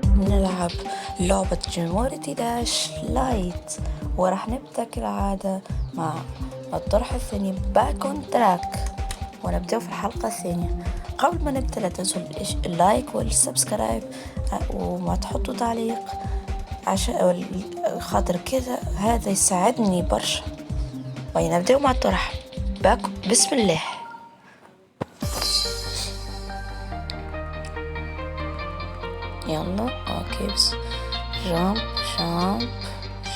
نلعب لعبة جيمورتي داش لايت، وراح نبدأ كالعادة مع الطرح الثاني باك اون تراك، ونبدأ في الحلقة الثانية. قبل ما نبدأ لا تنسوا اللايك والسبسكرايب وما تحطوا تعليق عشان خاطر كذا هذا يساعدني برشا. ونبدأ مع الطرح باك. بسم الله. يلا اوكي بس جامب جامب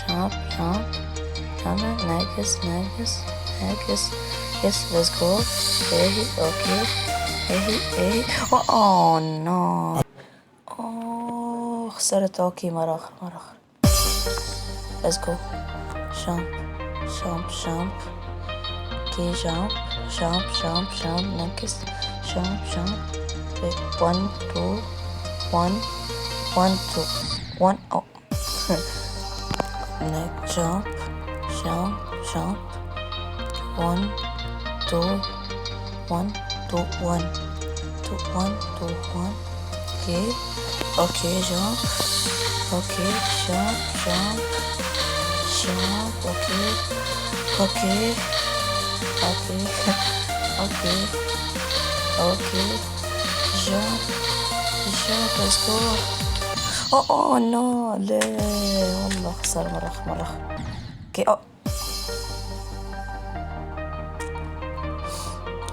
جامب جامب. يلا ناقص ناقص ناقص. يس ليتس جو. ايه اوكي ايه اوه نو. اوه خسرت. اوكي مرة اخرى ليتس جو. جامب جامب جامب. اوكي جامب جامب جامب جامب ناقص جامب جامب. 1 2 1 1 2 1. oh neck jump jump jump 1 2 1 2 1 2 1 2 1. okay okay jump okay jump jump jump. okay okay okay okay okay jump jump. let's go. اوه نو لا والله خسر مرة. اوكي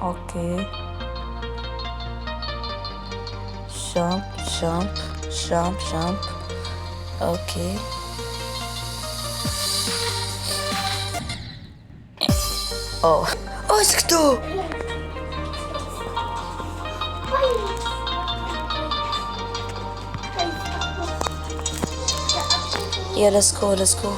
اوكي جامب جامب جامب جامب. اوكي اوه اسكتوا. Yeah, let's go. Let's go.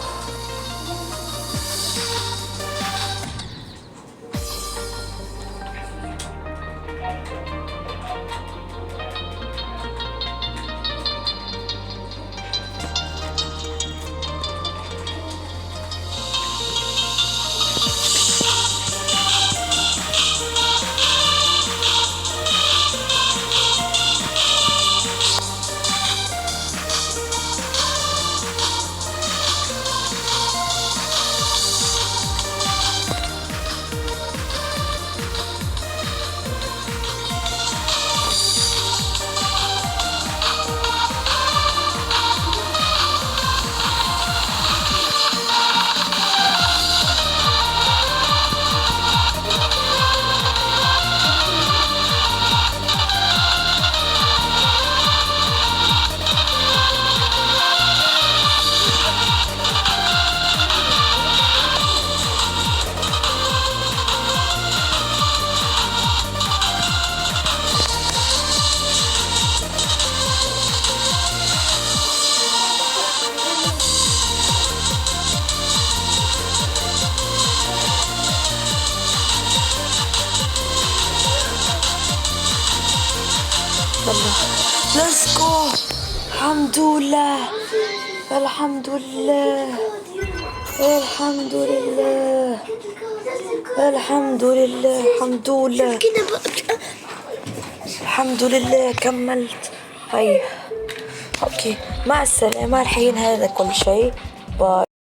الحمد لله الحمد لله الحمد لله الحمد لله الحمد لله الحمد لله كملت. هيا اوكي مع السلامة. الحين هذا كل شيء. باي.